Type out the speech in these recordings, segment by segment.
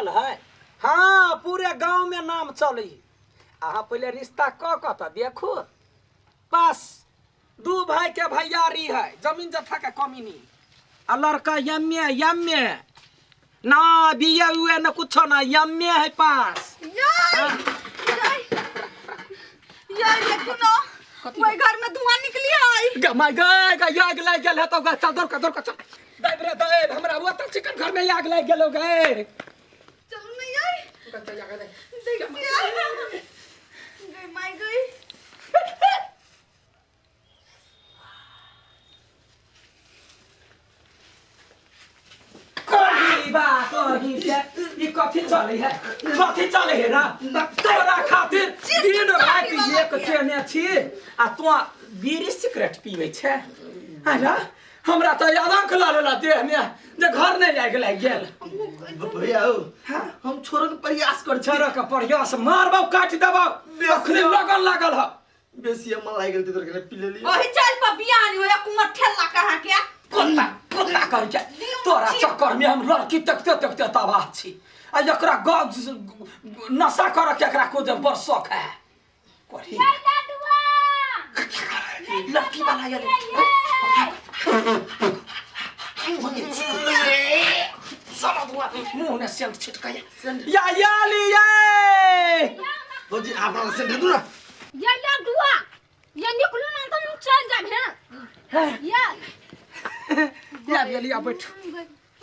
चलल है। हाँ पूरे गांव में नाम चली। अहाँ पहले रिश्ता क देखू। बस 2 भाई के भैयारी है, जमीन जथा के कमी नहीं। आ लड़का एम ए ना बीए हुए न कुछ ना, एम ए है पास। यार ये सुनो, मैं घर में धुआं निकली है। माय गॉड आग लग गेल है तो चल दौड़ का चल। दाब रे दाब, हमरा वो तक चिकन घर में आग लग गेलो गए। चलो नहीं यार, चल आगे दे। गई माय गई। ये कथी चले है ना तोरा खातिर दिन रात एक ट्रेने छी आ तू बीड़ी सिगरेट पीवे छे है ना। हमरा तो आदंक लालेला देह में जे घर नहीं आग लग गेल। भैया हम छोड़े के प्रयास कर छोड़े के प्रयास मारबो काट देबो अखनी लगन लागल ह। बेसी मन लाग गेल तोर के पी लेली। ओही चल पर बियाह नहीं होया कुमर ठेला कहां के कोता कर के तोरा चक्कर में हम लड़की तकते तबाह छी। आ एकरा नशा कर के एकरा को जब बरसक है कोठी लड़की वाला ये साला बुआ मुंह में सेंट छिटका या ली ये जी आप से दे दो ना। ये लडुआ ये निकलो ना तो हम चल जाब है। या लिया बैठ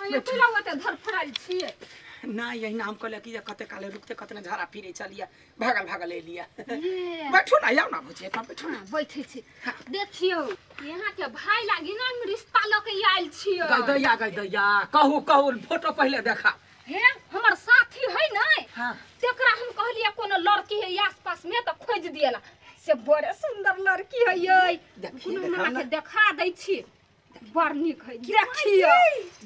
ये पहला होते धर फराल छिए ना यही नाम कहले कि कते काले रुकते कते झाड़ा फिरे चलिया भागल ले लिया। बैठो ना याओ ना बुझे ना बैठो ना बैठे छी। देखियो यहाँ के भाई लागी ना रिश्ता लके आइल छियो। गई दैया कहू फोटो पहले देखा। हे हमर साथी है नै हां तेकरा हम कहलिए कोनो लड़की है आसपास में तो खोज दिएला से बड़े सुंदर लड़की है ये कोनो हमरा के देखा दै छी। बड़ निक है देखियो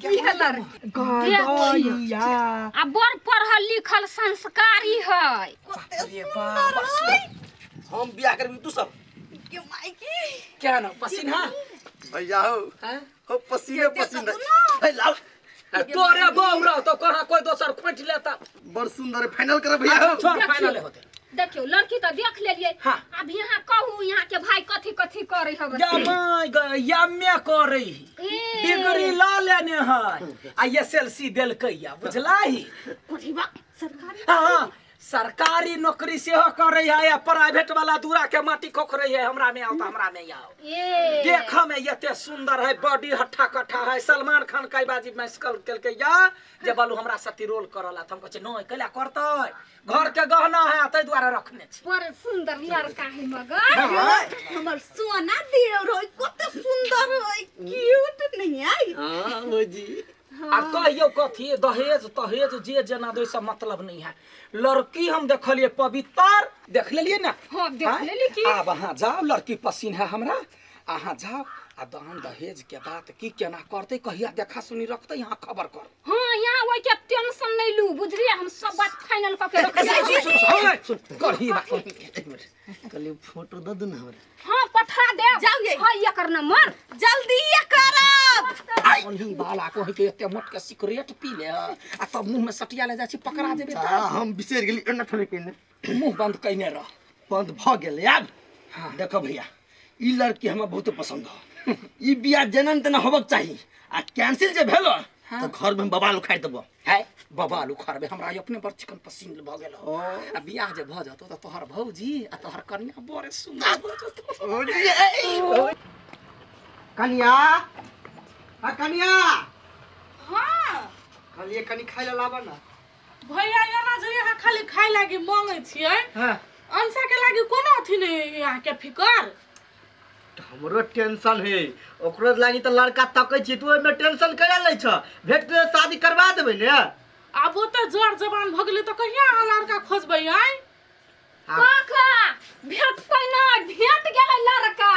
की है लड़की गैया आ बड़ पढ़ल लिखल संस्कारी है। अरे बाप हम बियाह करबी तू सब के माई की क्या ना पसीना भैया हो पसीने है लाओ तोरे बौरा तो कहां कोई दोसर खोट लेता। बड़ सुंदर फाइनल कर भैया छोड़ फाइनल होते। देखियो लड़की तो देख लेलिए। हाँ। अब यहाँ कहू यहाँ के भाई कथी करे हवे या मैं करे डिग्री ला लेने है आ एसएलसी देलकैया बुझलाही। सरकारी हां सरकारी नौकरी से हो करे है या प्राइवेट वाला दूरा के माटी खोखरे है। हमरा में आओ तो हमरा में आओ। देखा में एते सुंदर है बॉडी हट्ठा कट्ठा है। सलमान खान का बाजी में स्कल केलके या जे बालू हमरा साथी रोल करला त हम कहे न कला करतै घर के गहना है तै द्वारा रखने छी। बड़ सुंदर लड़का है मगर हमर सोना देव रोई कते सुंदर होई क्यूट नहीं आई। हां हो जी आ कहियो कथी दहेज जे जना दे सब मतलब नहीं है। लड़की हम देखलिए पवित्र देख लेलिए ना। हां देख लेली की अब अहाँ जाओ लड़की पसीन है हमरा अहाँ जाओ आ दान दहेज के बात की केना करते कहिया देखा सुनी रखते यहाँ खबर कर। हां यहाँ ओइ के टेंशन नहीं लू बुझलिए हम सब बात फाइनल क के रख सुन करही बात कल फोटो दे दो ना हमरा। हां पठा दे जाओ हां एकर नंबर जल्दी ये करब। ओही बाला को के एते मोट के सिगरेट पी ले आ तब मुंह में सटिया ले जाछि पकड़ा देबे त हम बिसर गेली एना थोड़े केने मुंह बंद कइने रह। बंद भ गेल यार। देखो भैया ई लड़की हमरा बहुत पसंद है। ई बियाह जनन तना होबक चाहिए आ कैंसिल जे भेलो तो घर में बबाल उखाड़ देबो है बबाल उखाड़बे हमरा अपने पर चिकन पसीन भ गेल। आ बियाह जे भ जतो त तोहर भौजी आ तोहर कन्या बड़े सुंदर भ जतो। कन्या आ कन्या हां खाली कनी खाइ ला लाबा ना। भैया यहाँ जे यहाँ खाली खाइ लागि मांगे छियै। हां अंसा के लागि कोनो अथी नहीं यहाँ के फिकर। हमरो टेंशन है ओकरो लागी त लड़का तकै छी तू में टेंशन करा ले छ भेट के शादी करवा देबे ने। अब वो तो जोर जबान भ गेलै त कहिया अहाँ लड़का खोजबै आई। काका भेट पैना भेट गेलै लड़का।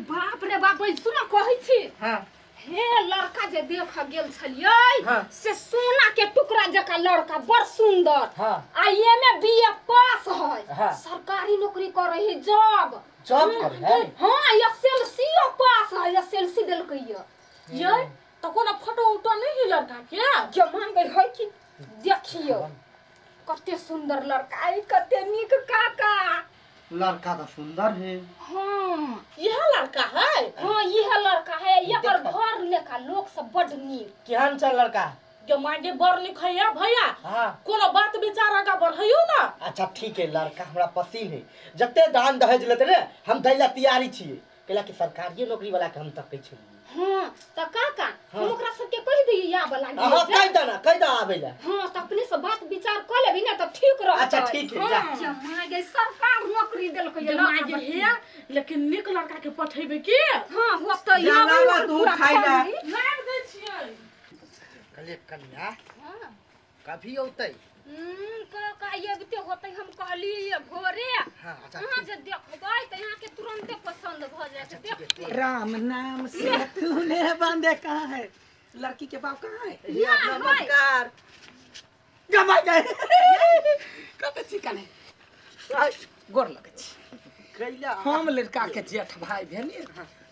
बाप रे बाप सुन कहै छी। हां हे लड़का जे देख गेल छलियै से सोना के टुकड़ा जका लड़का बड़ सुंदर। आ ये में बीए पास है सरकारी नौकरी करे है जॉब करे है। हां एसएलसी पास है एसएलसी देलकै ये तो कोनो फोटो उटो नहीं है लड़का के के मांगे है कि देखियो कते सुंदर लड़का है, कते नीक काका। लड़का तो सुंदर है। हाँ यह लड़का है हाँ यह लड़का है, एकर घर लेखा लोग सब बड़ नीक। केहन छ लड़का? जो मांगे बर लिख है भैया हाँ कोनो बात विचार का बढ़ियो ना। अच्छा ठीक है, लड़का हमरा पसंद है। जते दान दहेज लेते ने हम दैला तैयारी छिए, कैला कि सरकारी नौकरी वाला के हम तकै छी। हाँ त काका हम ओकरा सबके कह दिए या वाला हां कह दा आबेला। हाँ त अपने से बात विचार कर लेबी ना त ठीक रहत। अच्छा ठीक है, जा। जा मांगे सरकार नौकरी देलकै जो मांगे है लेकिन निक लड़का के पठेबे की हाँ होत या जाला तू खाइला। लाग दे छियै। कले कन्या कभी औतै? काका ये बिते होतै हम कहली ये भोरे। हां अच्छा हां जे देखबै त यहाँ के तुरंते पसंद भ जाए। देख राम नाम से तूने बांधे कहाँ है? लड़की के बाप कहाँ है? नमस्कार। जमाई गए कबे चिकन है गोर लगे छी। कैला हम लड़का के जेठ भाई भेली,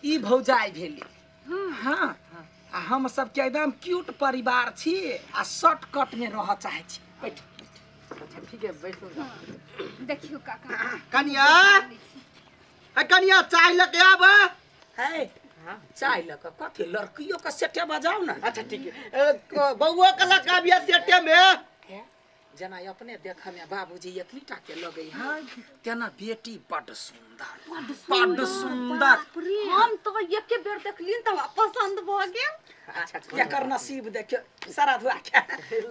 ई भौजाई भेली। हाँ आ हम सब के एकदम क्यूट परिवार छी आ शॉर्टकट में रह चाहे छी। बैठ। अच्छा ठीक है, बैठो। देखियो काका कन्या है, कन्या चाय लेके आब। है चाय लक कथी लड़कियों का सेटे बजाओ ना। अच्छा ठीक है, बउआ कला का बिया सेटे में जना अपने देख में बाबूजी एतनीटा के लगे हैं, तेना बेटी बड़ सुंदर। हम तो एके बेर देखलिन त पसंद भ गेल। अच्छा केकर नसीब देखियो सारा धुआ के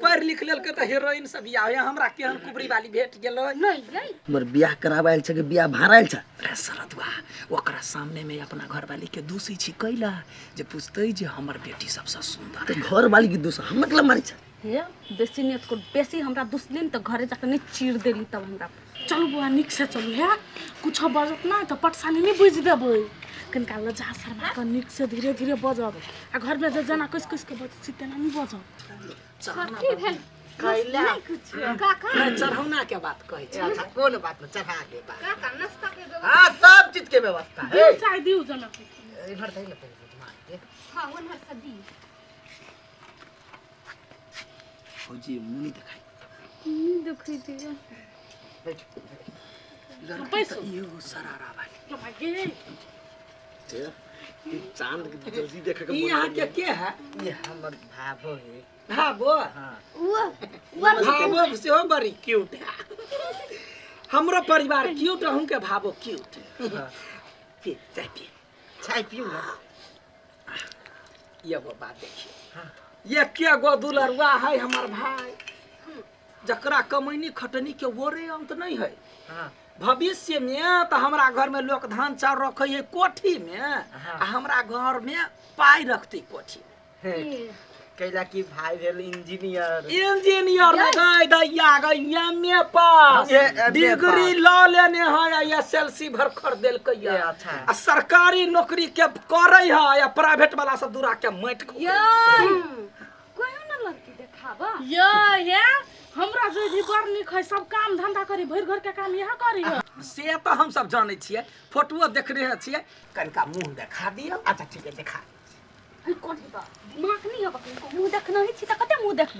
पढ़ लिख लेल के त हीरोइन सब बियाह है, हमरा केहन कुबरी वाली भेट गेलो नहीं नहीं हमर बियाह कराबाइल छ कि बियाह भाराइल छ? रे सरदुआ ओकरा सामने में अपना घरवाली के दूसरी छी कैला जे पूछतै जे हमर बेटी सबसे सुंदर तो घर वाली की दूसरा हम मतलब मारी छ। हे बेसी नेत को बेसी हमरा दुसलिन त घरे जाके नहीं चीर देली तब हमरा। चल बुआ निक से चल है, कुछ बजत ना तो पटसानी नहीं बुझ देबै। कनका लजा शर्मा का निक से धीरे धीरे बजब आ घर में जना किस के बजत तेना नहीं बजब। कथी भेल कैला काका? मैं चढ़ौना के बात कहै छी। अच्छा कोन बात में चढ़ा के बात। काका नाश्ता के व्यवस्था हां सब चीज के व्यवस्था है। दियो चाय दियो जना इधर दे ले पहले। हाँ उन्हर सदी फौजी मुनी दिखाई देखै दियो। लड़की तो यो सरारा वाली। जो मांगे चांद के जल्दी देखे ई यहाँ के है? ये हमर भाभो है। भाबो वो भाबो से हो बड़ी क्यूट है। हमरो परिवार क्यूट है, उनके भाबो क्यूट है। पी चाय पी। चाय पियो ना। ये वो बात देखिए, ये क्या गो दुलरुआ है हमार भाई, जकरा कमैनी खटनी के ओरे अंत नहीं है। हां भविष्य में तो हमरा घर में लोग धान चाउर रखे है कोठी में, आ हमरा घर में पाई रखती कोठी में। कैला की भाई भेल इंजीनियर। इंजीनियर गए दैया गई एमए पास, डिग्री लॉ लेने है, एसएलसी भर खरीदेल के ये अच्छा है। आ सरकारी नौकरी के करे है या प्राइवेट वाला सब दूरा के मैट यो कोई ना लड़की देखाबा। यो है हमरा जो भी बर निक है, सब काम धंधा करी, भर घर के काम यहाँ करी है। से तो हम सब जाने छिए, फोटो देख रहे छिए। कनका मुंह देखा दियो। अच्छा ठीक है, दिखा। कोन बा दिमाग नहीं होगा, मुंह देखना ही छी त कते मुंह देखबे।